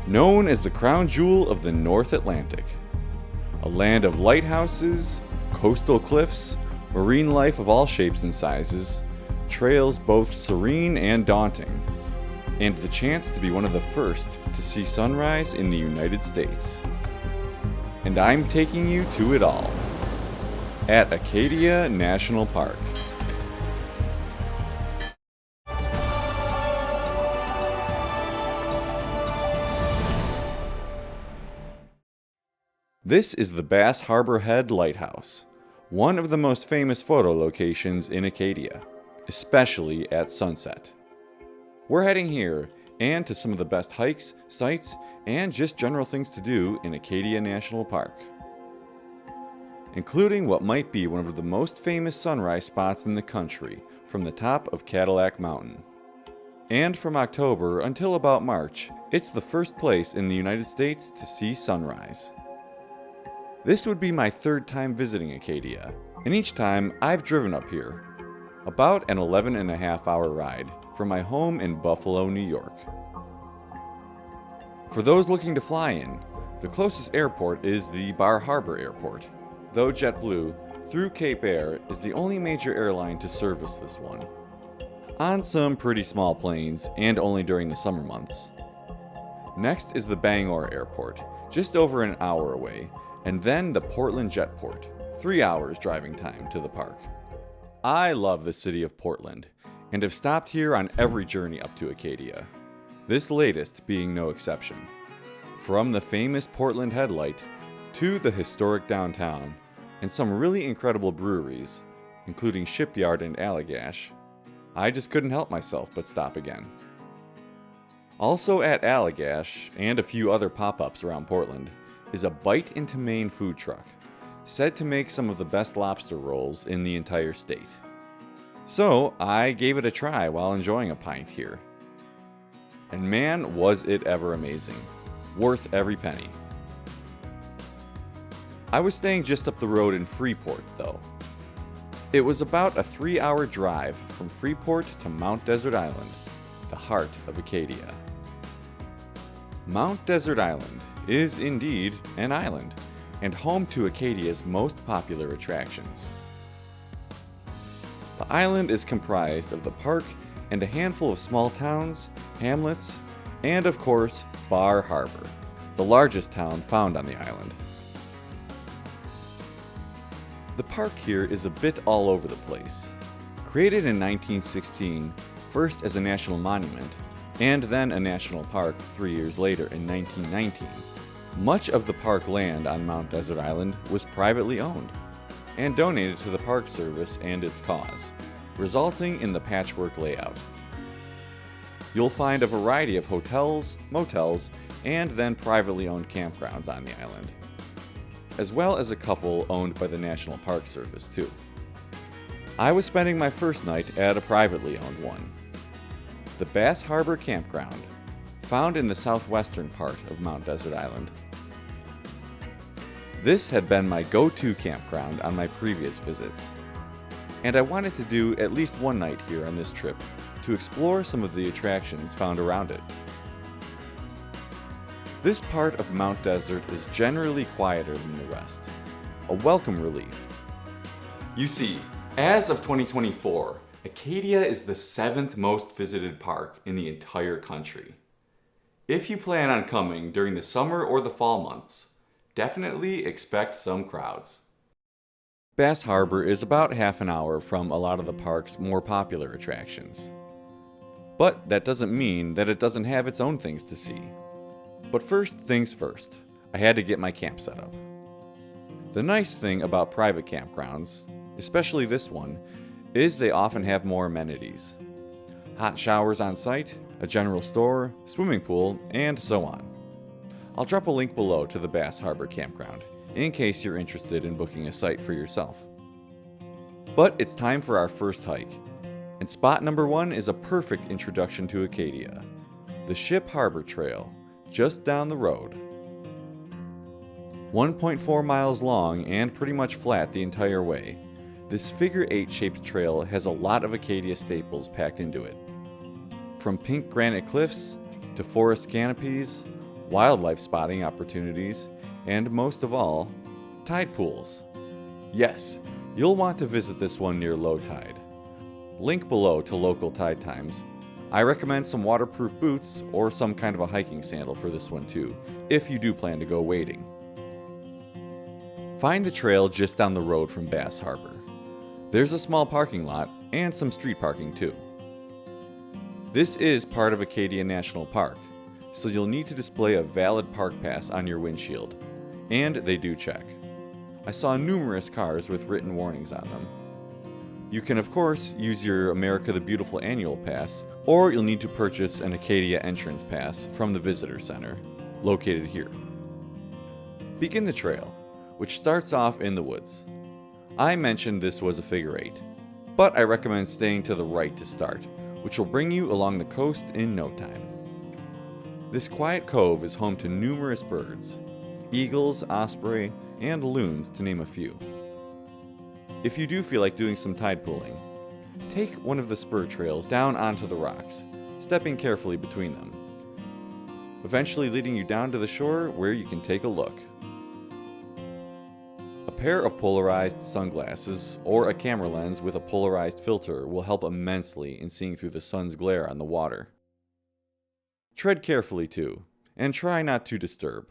Known as the crown jewel of the North Atlantic. A land of lighthouses, coastal cliffs, marine life of all shapes and sizes, trails both serene and daunting, and the chance to be one of the first to see sunrise in the United States. And I'm taking you to it all at Acadia National Park. This is the Bass Harbor Head Lighthouse, one of the most famous photo locations in Acadia, especially at sunset. We're heading here and to some of the best hikes, sights, and just general things to do in Acadia National Park, including what might be one of the most famous sunrise spots in the country from the top of Cadillac Mountain. And from October until about March, it's the first place in the United States to see sunrise. This would be my third time visiting Acadia, and each time I've driven up here. About an 11.5-hour ride from my home in Buffalo, New York. For those looking to fly in, the closest airport is the Bar Harbor Airport, though JetBlue, through Cape Air, is the only major airline to service this one. On some pretty small planes, and only during the summer months. Next is the Bangor Airport, just over an hour away, and then the Portland Jetport, 3 hours driving time to the park. I love the city of Portland, and have stopped here on every journey up to Acadia, this latest being no exception. From the famous Portland Headlight, to the historic downtown, and some really incredible breweries, including Shipyard and Allagash, I just couldn't help myself but stop again. Also at Allagash, and a few other pop-ups around Portland, is a Bite into Maine food truck, said to make some of the best lobster rolls in the entire state. So I gave it a try while enjoying a pint here. And man, was it ever amazing. Worth every penny. I was staying just up the road in Freeport, though. It was about a 3-hour drive from Freeport to Mount Desert Island, the heart of Acadia. Mount Desert Island is indeed an island, and home to Acadia's most popular attractions. The island is comprised of the park and a handful of small towns, hamlets, and of course, Bar Harbor, the largest town found on the island. The park here is a bit all over the place. Created in 1916, first as a national monument, and then a national park 3 years later in 1919, much of the park land on Mount Desert Island was privately owned and donated to the Park Service and its cause, resulting in the patchwork layout. You'll find a variety of hotels, motels, and then privately owned campgrounds on the island, as well as a couple owned by the National Park Service too. I was spending my first night at a privately owned one, the Bass Harbor Campground, found in the southwestern part of Mount Desert Island. This had been my go-to campground on my previous visits, and I wanted to do at least one night here on this trip to explore some of the attractions found around it. This part of Mount Desert is generally quieter than the rest, a welcome relief. You see, as of 2024, Acadia is the 7th most visited park in the entire country. If you plan on coming during the summer or the fall months, definitely expect some crowds. Bass Harbor is about half an hour from a lot of the park's more popular attractions. But that doesn't mean that it doesn't have its own things to see. But first things first, I had to get my camp set up. The nice thing about private campgrounds, especially this one, is they often have more amenities. Hot showers on site, a general store, swimming pool, and so on. I'll drop a link below to the Bass Harbor Campground, in case you're interested in booking a site for yourself. But it's time for our first hike, and spot number 1 is a perfect introduction to Acadia, the Ship Harbor Trail, just down the road. 1.4 miles long and pretty much flat the entire way, this figure-8 shaped trail has a lot of Acadia staples packed into it. From pink granite cliffs, to forest canopies, wildlife spotting opportunities, and most of all, tide pools. Yes, you'll want to visit this one near low tide. Link below to local tide times. I recommend some waterproof boots or some kind of a hiking sandal for this one too, if you do plan to go wading. Find the trail just down the road from Bass Harbor. There's a small parking lot and some street parking too. This is part of Acadia National Park, so you'll need to display a valid park pass on your windshield, and they do check. I saw numerous cars with written warnings on them. You can of course use your America the Beautiful annual pass, or you'll need to purchase an Acadia entrance pass from the visitor center, located here. Begin the trail, which starts off in the woods. I mentioned this was a figure 8, but I recommend staying to the right to start, which will bring you along the coast in no time. This quiet cove is home to numerous birds, eagles, osprey, and loons to name a few. If you do feel like doing some tide pooling, take one of the spur trails down onto the rocks, stepping carefully between them, eventually leading you down to the shore where you can take a look. A pair of polarized sunglasses or a camera lens with a polarized filter will help immensely in seeing through the sun's glare on the water. Tread carefully too, and try not to disturb.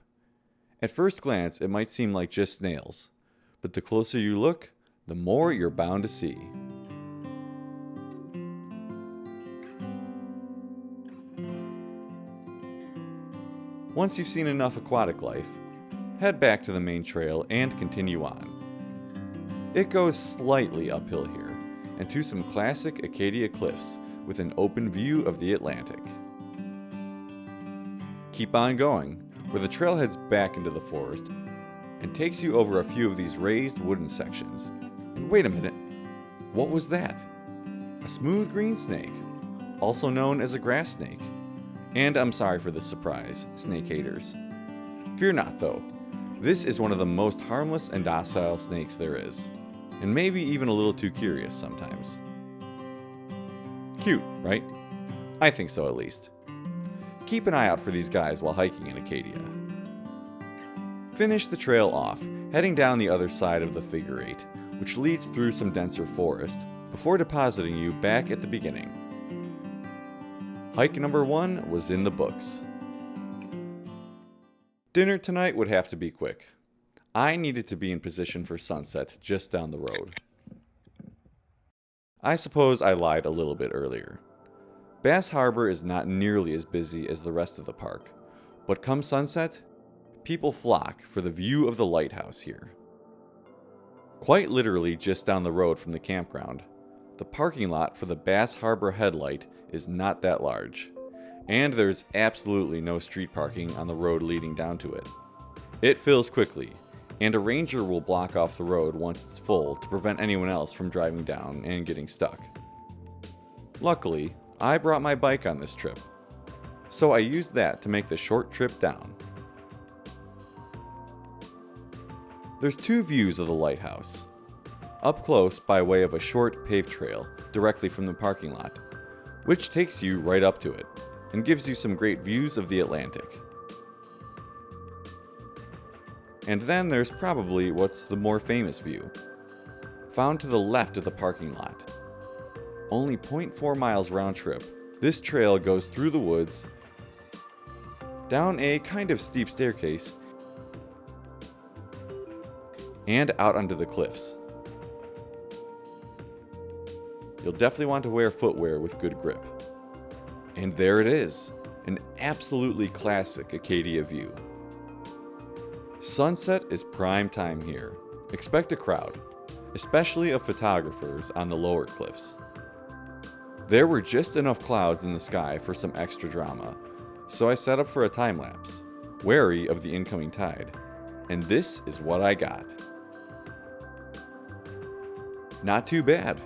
At first glance, it might seem like just snails, but the closer you look, the more you're bound to see. Once you've seen enough aquatic life, head back to the main trail and continue on. It goes slightly uphill here, and to some classic Acadia cliffs with an open view of the Atlantic. Keep on going, where the trail heads back into the forest and takes you over a few of these raised wooden sections. And wait a minute, what was that? A smooth green snake, also known as a grass snake. And I'm sorry for the surprise, snake haters. Fear not though, this is one of the most harmless and docile snakes there is, and maybe even a little too curious sometimes. Cute, right? I think so at least. Keep an eye out for these guys while hiking in Acadia. Finish the trail off, heading down the other side of the figure 8, which leads through some denser forest, before depositing you back at the beginning. Hike number 1 was in the books. Dinner tonight would have to be quick. I needed to be in position for sunset just down the road. I suppose I lied a little bit earlier. Bass Harbor is not nearly as busy as the rest of the park, but come sunset, people flock for the view of the lighthouse here. Quite literally just down the road from the campground, the parking lot for the Bass Harbor Headlight is not that large, and there's absolutely no street parking on the road leading down to it. It fills quickly, and a ranger will block off the road once it's full to prevent anyone else from driving down and getting stuck. Luckily, I brought my bike on this trip, so I used that to make the short trip down. There's 2 views of the lighthouse. Up close by way of a short paved trail directly from the parking lot, which takes you right up to it and gives you some great views of the Atlantic. And then there's probably what's the more famous view, found to the left of the parking lot. Only 0.4 miles round trip, this trail goes through the woods, down a kind of steep staircase, and out onto the cliffs. You'll definitely want to wear footwear with good grip. And there it is, an absolutely classic Acadia view. Sunset is prime time here. Expect a crowd, especially of photographers on the lower cliffs. There were just enough clouds in the sky for some extra drama, so I set up for a time lapse, wary of the incoming tide, and this is what I got. Not too bad.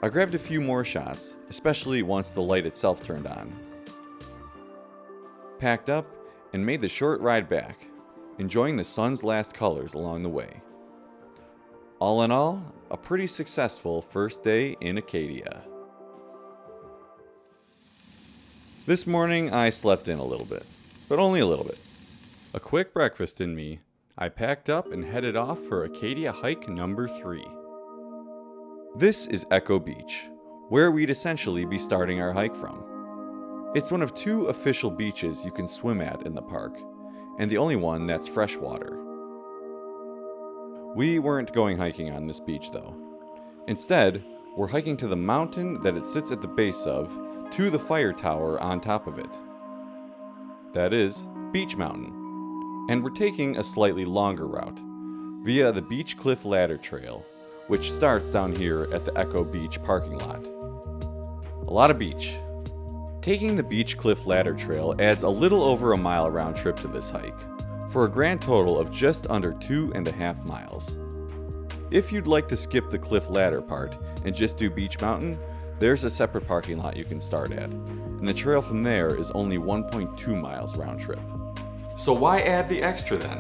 I grabbed a few more shots, especially once the light itself turned on. Packed up and made the short ride back, enjoying the sun's last colors along the way. All in all, a pretty successful first day in Acadia. This morning I slept in a little bit, but only a little bit. A quick breakfast in me, I packed up and headed off for Acadia hike number 3. This is Echo Beach, where we'd essentially be starting our hike from. It's one of 2 official beaches you can swim at in the park, and the only one that's freshwater. We weren't going hiking on this beach though. Instead, we're hiking to the mountain that it sits at the base of, to the fire tower on top of it. That is, Beach Mountain. And we're taking a slightly longer route, via the Beach Cliff Ladder Trail, which starts down here at the Echo Beach parking lot. A lot of beach. Taking the Beach Cliff Ladder Trail adds a little over a mile round trip to this hike, for a grand total of just under 2.5 miles. If you'd like to skip the cliff ladder part and just do Beach Mountain, there's a separate parking lot you can start at, and the trail from there is only 1.2 miles round trip. So why add the extra then?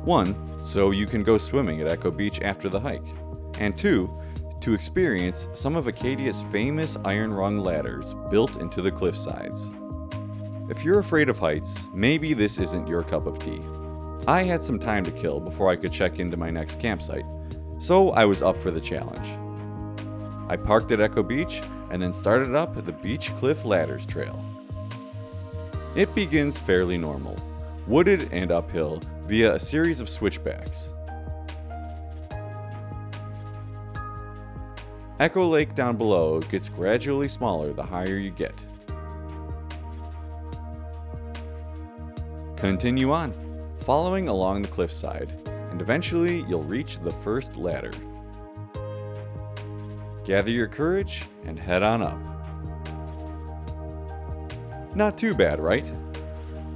1, so you can go swimming at Echo Beach after the hike, and 2, to experience some of Acadia's famous iron rung ladders built into the cliff sides. If you're afraid of heights, maybe this isn't your cup of tea. I had some time to kill before I could check into my next campsite, so I was up for the challenge. I parked at Echo Beach and then started up the Beach Cliff Ladders Trail. It begins fairly normal, wooded and uphill via a series of switchbacks. Echo Lake down below gets gradually smaller the higher you get. Continue on, following along the cliffside, and eventually you'll reach the first ladder. Gather your courage and head on up. Not too bad, right?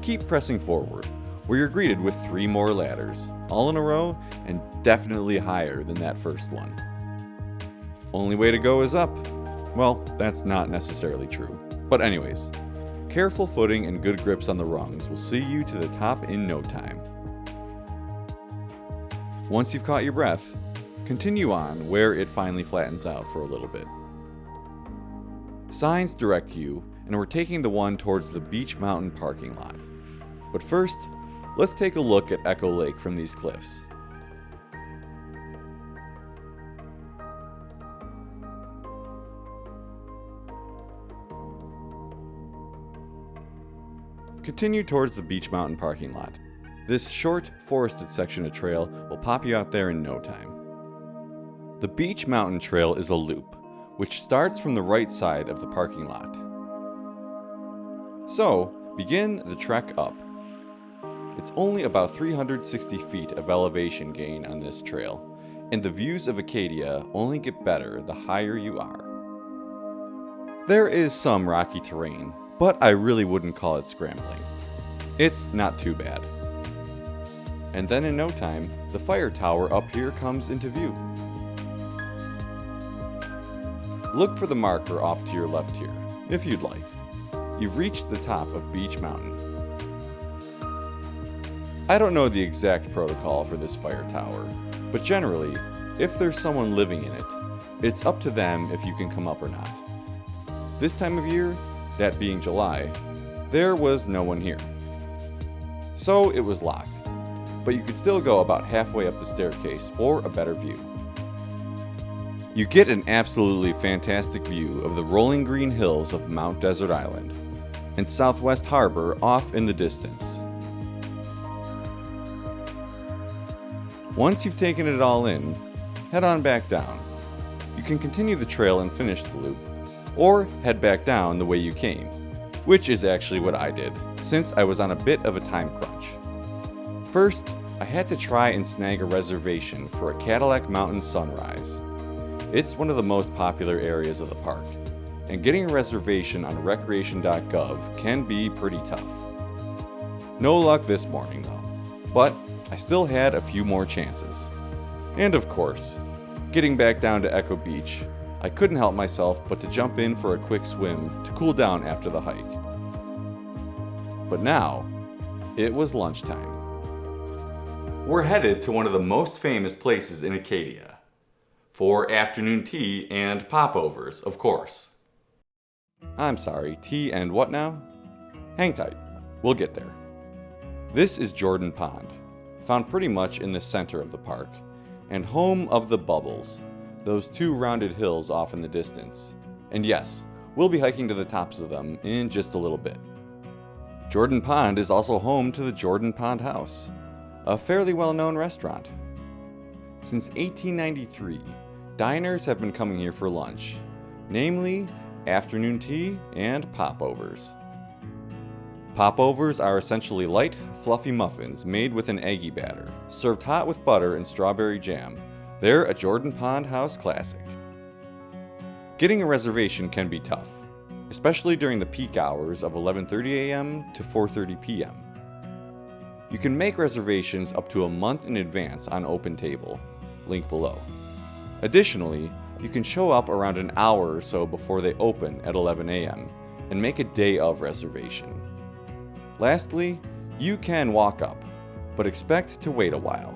Keep pressing forward, where you're greeted with 3 more ladders, all in a row and definitely higher than that first one. Only way to go is up. Well, that's not necessarily true. But anyways, careful footing and good grips on the rungs will see you to the top in no time. Once you've caught your breath, continue on where it finally flattens out for a little bit. Signs direct you, and we're taking the one towards the Beach Mountain parking lot. But first, let's take a look at Echo Lake from these cliffs. Continue towards the Beach Mountain parking lot. This short, forested section of trail will pop you out there in no time. The Beach Mountain Trail is a loop, which starts from the right side of the parking lot. So, begin the trek up. It's only about 360 feet of elevation gain on this trail, and the views of Acadia only get better the higher you are. There is some rocky terrain, but I really wouldn't call it scrambling. It's not too bad. And then in no time, the fire tower up here comes into view. Look for the marker off to your left here, if you'd like. You've reached the top of Beach Mountain. I don't know the exact protocol for this fire tower, but generally, if there's someone living in it, it's up to them if you can come up or not. This time of year, that being July, there was no one here. So it was locked, but you could still go about halfway up the staircase for a better view. You get an absolutely fantastic view of the rolling green hills of Mount Desert Island and Southwest Harbor off in the distance. Once you've taken it all in, head on back down. You can continue the trail and finish the loop, or head back down the way you came, which is actually what I did, since I was on a bit of a time crunch. First, I had to try and snag a reservation for a Cadillac Mountain sunrise. It's one of the most popular areas of the park, and getting a reservation on recreation.gov can be pretty tough. No luck this morning though, but I still had a few more chances. And of course, getting back down to Echo Beach, I couldn't help myself but to jump in for a quick swim to cool down after the hike. But now, it was lunchtime. We're headed to one of the most famous places in Acadia, for afternoon tea and popovers, of course. I'm sorry, tea and what now? Hang tight, we'll get there. This is Jordan Pond, found pretty much in the center of the park, and home of the Bubbles, those two rounded hills off in the distance. And yes, we'll be hiking to the tops of them in just a little bit. Jordan Pond is also home to the Jordan Pond House, a fairly well-known restaurant. Since 1893, diners have been coming here for lunch, namely afternoon tea and popovers. Popovers are essentially light, fluffy muffins made with an eggy batter, served hot with butter and strawberry jam. They're a Jordan Pond House classic. Getting a reservation can be tough, especially during the peak hours of 11:30 a.m. to 4:30 p.m. You can make reservations up to a month in advance on OpenTable, link below. Additionally, you can show up around an hour or so before they open at 11 a.m. and make a day of reservation. Lastly, you can walk up, but expect to wait a while.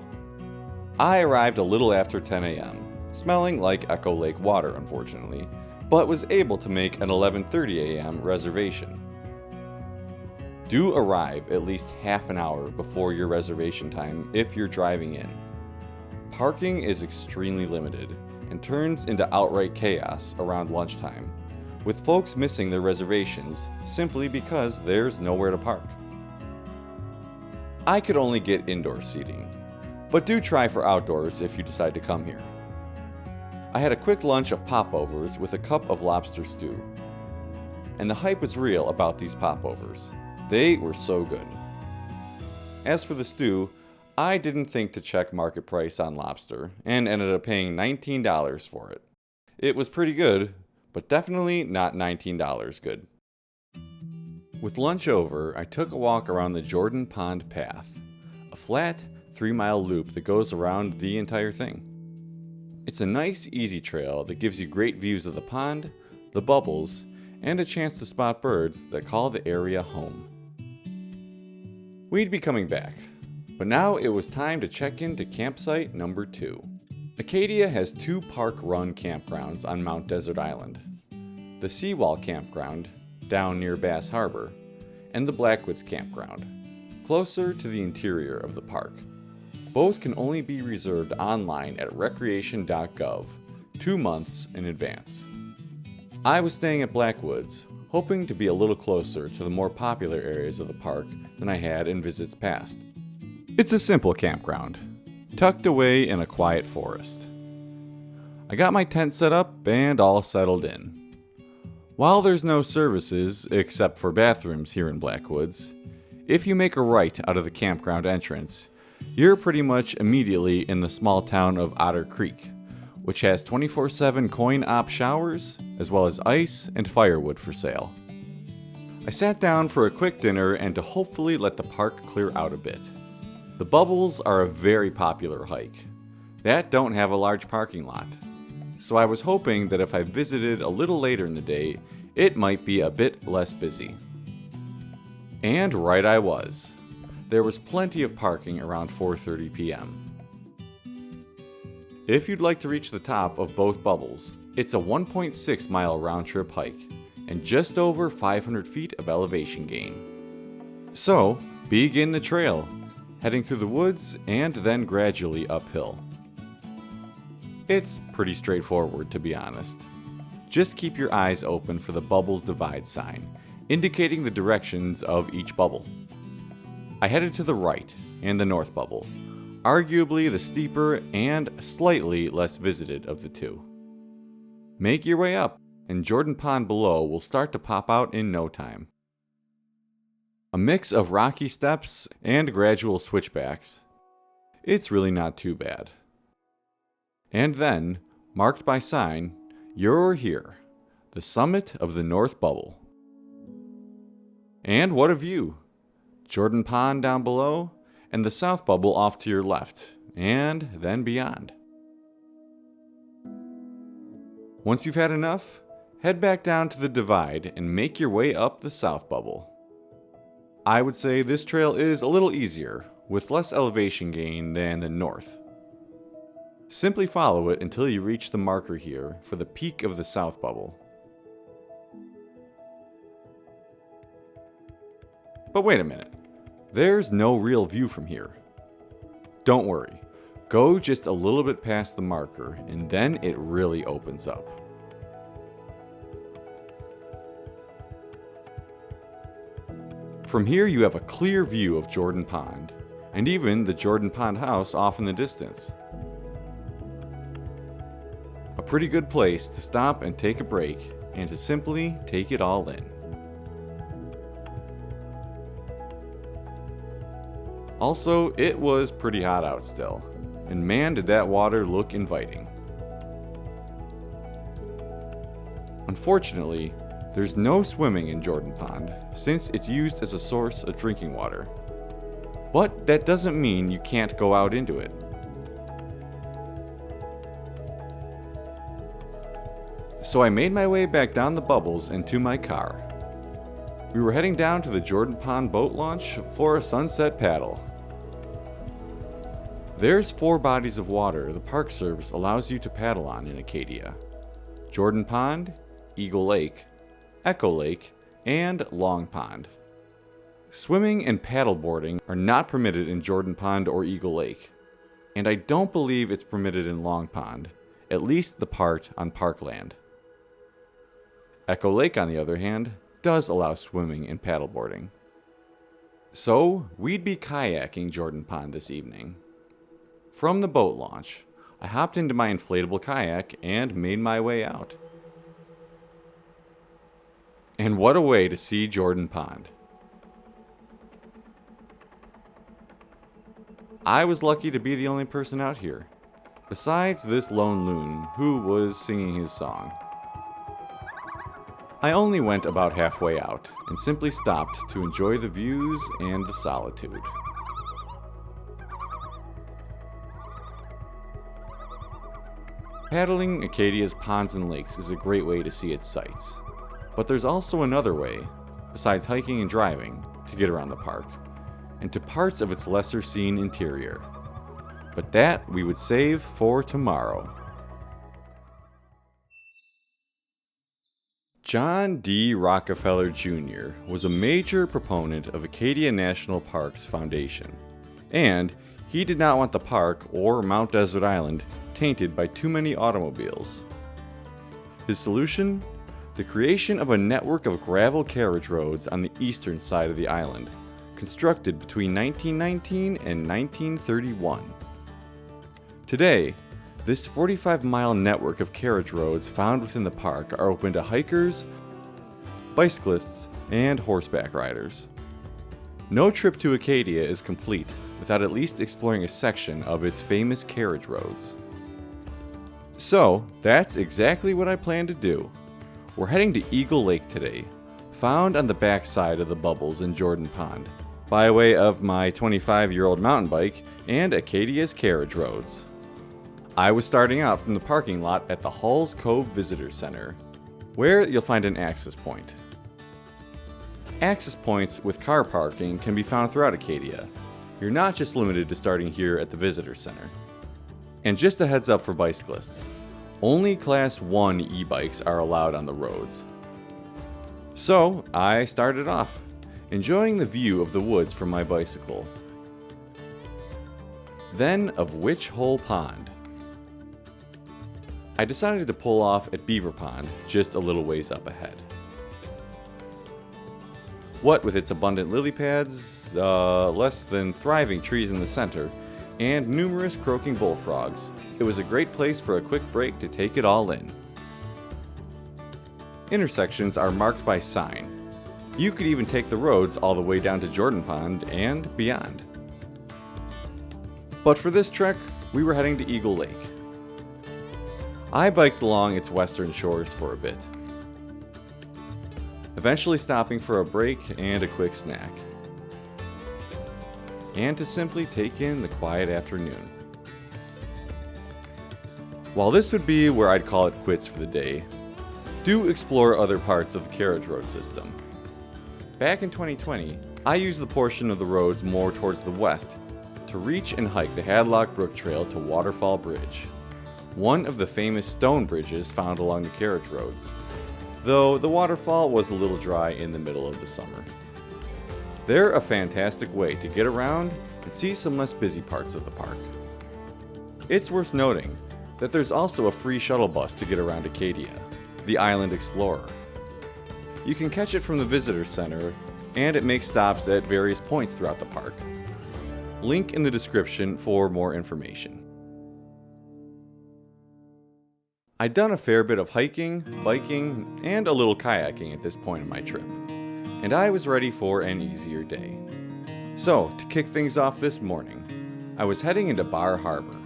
I arrived a little after 10 a.m., smelling like Echo Lake water unfortunately, but was able to make an 11:30 a.m. reservation. Do arrive at least half an hour before your reservation time if you're driving in. Parking is extremely limited and turns into outright chaos around lunchtime, with folks missing their reservations simply because there's nowhere to park. I could only get indoor seating, but do try for outdoors if you decide to come here. I had a quick lunch of popovers with a cup of lobster stew. And the hype was real about these popovers. They were so good. As for the stew, I didn't think to check market price on lobster and ended up paying $19 for it. It was pretty good, but definitely not $19 good. With lunch over, I took a walk around the Jordan Pond Path, a flat 3-mile loop that goes around the entire thing. It's a nice, easy trail that gives you great views of the pond, the bubbles, and a chance to spot birds that call the area home. We'd be coming back, but now it was time to check into campsite number 2. Acadia has 2 park-run campgrounds on Mount Desert Island. The Seawall Campground, down near Bass Harbor, and the Blackwoods Campground, closer to the interior of the park. Both can only be reserved online at recreation.gov 2 months in advance. I was staying at Blackwoods, hoping to be a little closer to the more popular areas of the park than I had in visits past. It's a simple campground, tucked away in a quiet forest. I got my tent set up and all settled in. While there's no services except for bathrooms here in Blackwoods, if you make a right out of the campground entrance, you're pretty much immediately in the small town of Otter Creek, which has 24/7 coin-op showers, as well as ice and firewood for sale. I sat down for a quick dinner and to hopefully let the park clear out a bit. The Bubbles are a very popular hike that don't have a large parking lot, so I was hoping that if I visited a little later in the day, it might be a bit less busy. And right I was. There was plenty of parking around 4:30 p.m. If you'd like to reach the top of both Bubbles, it's a 1.6-mile round-trip hike and just over 500 feet of elevation gain. So, begin the trail, heading through the woods and then gradually uphill. It's pretty straightforward, to be honest. Just keep your eyes open for the Bubbles Divide sign, indicating the directions of each bubble. I headed to the right and the north bubble, arguably the steeper and slightly less visited of the two. Make your way up, and Jordan Pond below will start to pop out in no time. A mix of rocky steps and gradual switchbacks. It's really not too bad. And then, marked by sign, you're here, the summit of the North Bubble. And what a view! Jordan Pond down below, and the South Bubble off to your left, and then beyond. Once you've had enough, head back down to the divide and make your way up the South Bubble. I would say this trail is a little easier, with less elevation gain than the north. Simply follow it until you reach the marker here for the peak of the South Bubble. But wait a minute. There's no real view from here. Don't worry, go just a little bit past the marker and then it really opens up. From here you have a clear view of Jordan Pond, and even the Jordan Pond house off in the distance. A pretty good place to stop and take a break and to simply take it all in. Also, it was pretty hot out still, and man did that water look inviting. Unfortunately, there's no swimming in Jordan Pond since it's used as a source of drinking water. But that doesn't mean you can't go out into it. So I made my way back down the bubbles and to my car. We were heading down to the Jordan Pond boat launch for a sunset paddle. There's 4 bodies of water the Park Service allows you to paddle on in Acadia: Jordan Pond, Eagle Lake, Echo Lake, and Long Pond. Swimming and paddleboarding are not permitted in Jordan Pond or Eagle Lake, and I don't believe it's permitted in Long Pond, at least the part on parkland. Echo Lake, on the other hand, does allow swimming and paddleboarding. So, we'd be kayaking Jordan Pond this evening. From the boat launch, I hopped into my inflatable kayak and made my way out. And what a way to see Jordan Pond. I was lucky to be the only person out here, besides this lone loon who was singing his song. I only went about halfway out and simply stopped to enjoy the views and the solitude. Paddling Acadia's ponds and lakes is a great way to see its sights, but there's also another way, besides hiking and driving, to get around the park, and to parts of its lesser seen interior. But that we would save for tomorrow. John D. Rockefeller Jr. was a major proponent of Acadia National Park's foundation, and he did not want the park or Mount Desert Island tainted by too many automobiles. His solution? The creation of a network of gravel carriage roads on the eastern side of the island, constructed between 1919 and 1931. Today, this 45-mile network of carriage roads found within the park are open to hikers, bicyclists, and horseback riders. No trip to Acadia is complete without at least exploring a section of its famous carriage roads. So, that's exactly what I plan to do. We're heading to Eagle Lake today, found on the backside of the bubbles in Jordan Pond, by way of my 25-year-old mountain bike and Acadia's carriage roads. I was starting out from the parking lot at the Halls Cove Visitor Center, where you'll find an access point. Access points with car parking can be found throughout Acadia. You're not just limited to starting here at the Visitor Center. And just a heads up for bicyclists, only Class 1 e-bikes are allowed on the roads. So, I started off, enjoying the view of the woods from my bicycle. Then of Witch Hole Pond. I decided to pull off at Beaver Pond, just a little ways up ahead. What with its abundant lily pads, less than thriving trees in the center, and numerous croaking bullfrogs, it was a great place for a quick break to take it all in. Intersections are marked by sign. You could even take the roads all the way down to Jordan Pond and beyond. But for this trek, we were heading to Eagle Lake. I biked along its western shores for a bit, eventually stopping for a break and a quick snack, and to simply take in the quiet afternoon. While this would be where I'd call it quits for the day, do explore other parts of the carriage road system. Back in 2020, I used the portion of the roads more towards the west to reach and hike the Hadlock Brook Trail to Waterfall Bridge, one of the famous stone bridges found along the carriage roads, though the waterfall was a little dry in the middle of the summer. They're a fantastic way to get around and see some less busy parts of the park. It's worth noting that there's also a free shuttle bus to get around Acadia, the Island Explorer. You can catch it from the visitor center, and it makes stops at various points throughout the park. Link in the description for more information. I'd done a fair bit of hiking, biking, and a little kayaking at this point in my trip, and I was ready for an easier day. So, to kick things off this morning, I was heading into Bar Harbor,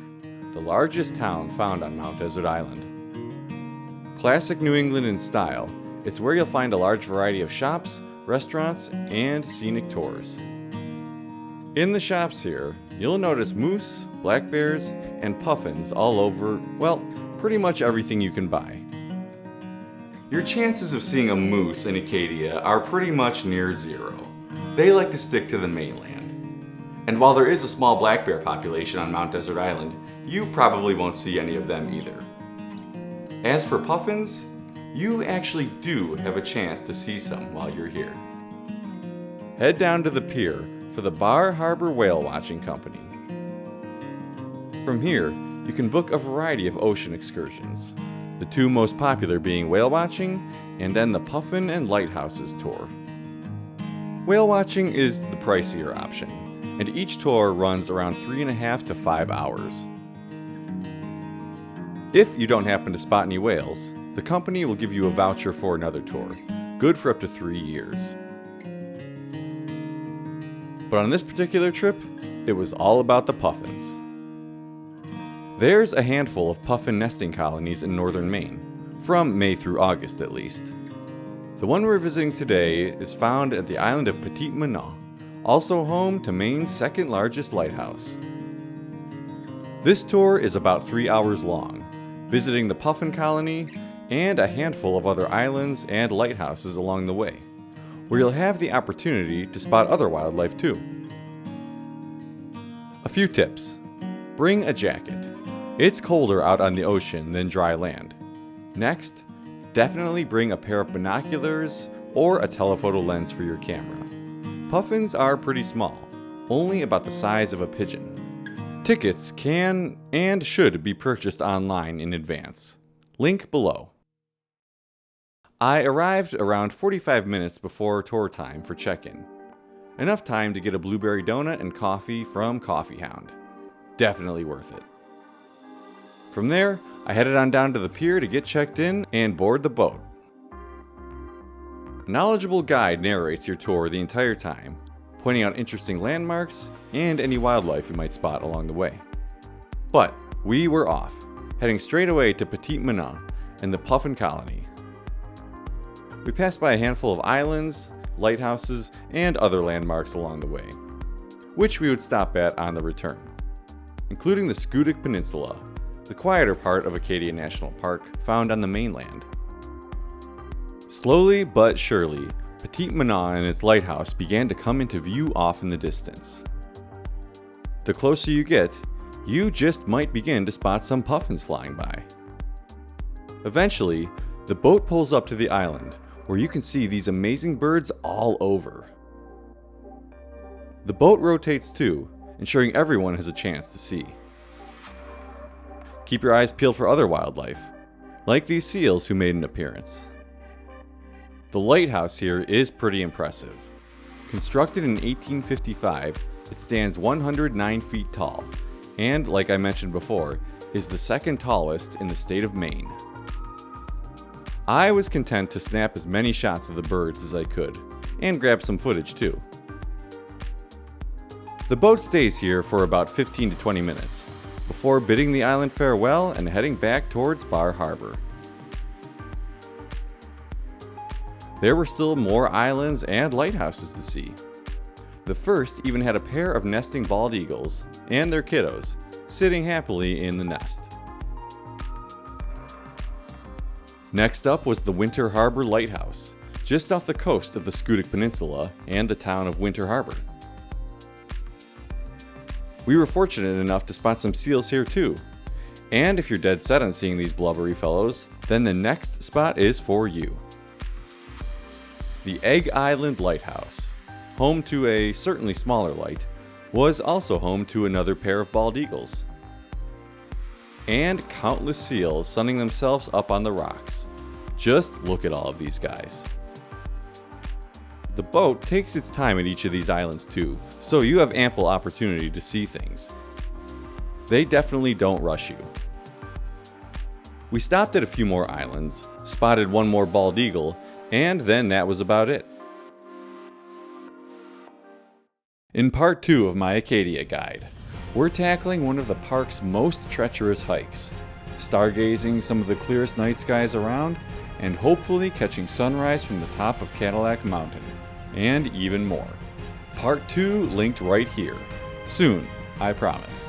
the largest town found on Mount Desert Island. Classic New England in style, it's where you'll find a large variety of shops, restaurants, and scenic tours. In the shops here, you'll notice moose, black bears, and puffins all over, well, pretty much everything you can buy. Your chances of seeing a moose in Acadia are pretty much near zero. They like to stick to the mainland. And while there is a small black bear population on Mount Desert Island, you probably won't see any of them either. As for puffins, you actually do have a chance to see some while you're here. Head down to the pier for the Bar Harbor Whale Watching Company. From here, you can book a variety of ocean excursions, the two most popular being whale watching and then the Puffin and Lighthouses tour. Whale watching is the pricier option, and each tour runs around 3.5 to 5 hours. If you don't happen to spot any whales, the company will give you a voucher for another tour, good for up to 3 years. But on this particular trip, it was all about the puffins. There's a handful of puffin nesting colonies in northern Maine, from May through August at least. The one we're visiting today is found at the island of Petit Manat, also home to Maine's second largest lighthouse. This tour is about 3 hours long, visiting the puffin colony and a handful of other islands and lighthouses along the way, where you'll have the opportunity to spot other wildlife too. A few tips. Bring a jacket. It's colder out on the ocean than dry land. Next, definitely bring a pair of binoculars or a telephoto lens for your camera. Puffins are pretty small, only about the size of a pigeon. Tickets can and should be purchased online in advance. Link below. I arrived around 45 minutes before tour time for check-in. Enough time to get a blueberry donut and coffee from Coffee Hound. Definitely worth it. From there, I headed on down to the pier to get checked in and board the boat. A knowledgeable guide narrates your tour the entire time, pointing out interesting landmarks and any wildlife you might spot along the way. But we were off, heading straight away to Petit Manat and the Puffin colony. We passed by a handful of islands, lighthouses, and other landmarks along the way, which we would stop at on the return, including the Schoodic Peninsula, the quieter part of Acadia National Park found on the mainland. Slowly but surely, Petit Manat and its lighthouse began to come into view off in the distance. The closer you get, you just might begin to spot some puffins flying by. Eventually, the boat pulls up to the island, where you can see these amazing birds all over. The boat rotates too, ensuring everyone has a chance to see. Keep your eyes peeled for other wildlife, like these seals who made an appearance. The lighthouse here is pretty impressive. Constructed in 1855, it stands 109 feet tall, and like I mentioned before, is the second tallest in the state of Maine. I was content to snap as many shots of the birds as I could, and grab some footage too. The boat stays here for about 15 to 20 minutes, before bidding the island farewell and heading back towards Bar Harbor. There were still more islands and lighthouses to see. The first even had a pair of nesting bald eagles and their kiddos sitting happily in the nest. Next up was the Winter Harbor Lighthouse, just off the coast of the Schoodic Peninsula and the town of Winter Harbor. We were fortunate enough to spot some seals here too, and if you're dead set on seeing these blubbery fellows, then the next spot is for you. The Egg Island Lighthouse, home to a certainly smaller light, was also home to another pair of bald eagles. And countless seals sunning themselves up on the rocks. Just look at all of these guys. The boat takes its time at each of these islands too, so you have ample opportunity to see things. They definitely don't rush you. We stopped at a few more islands, spotted one more bald eagle, and then that was about it. In part 2 of my Acadia guide, we're tackling one of the park's most treacherous hikes, stargazing some of the clearest night skies around, and hopefully catching sunrise from the top of Cadillac Mountain, and even more. Part 2 linked right here. Soon, I promise.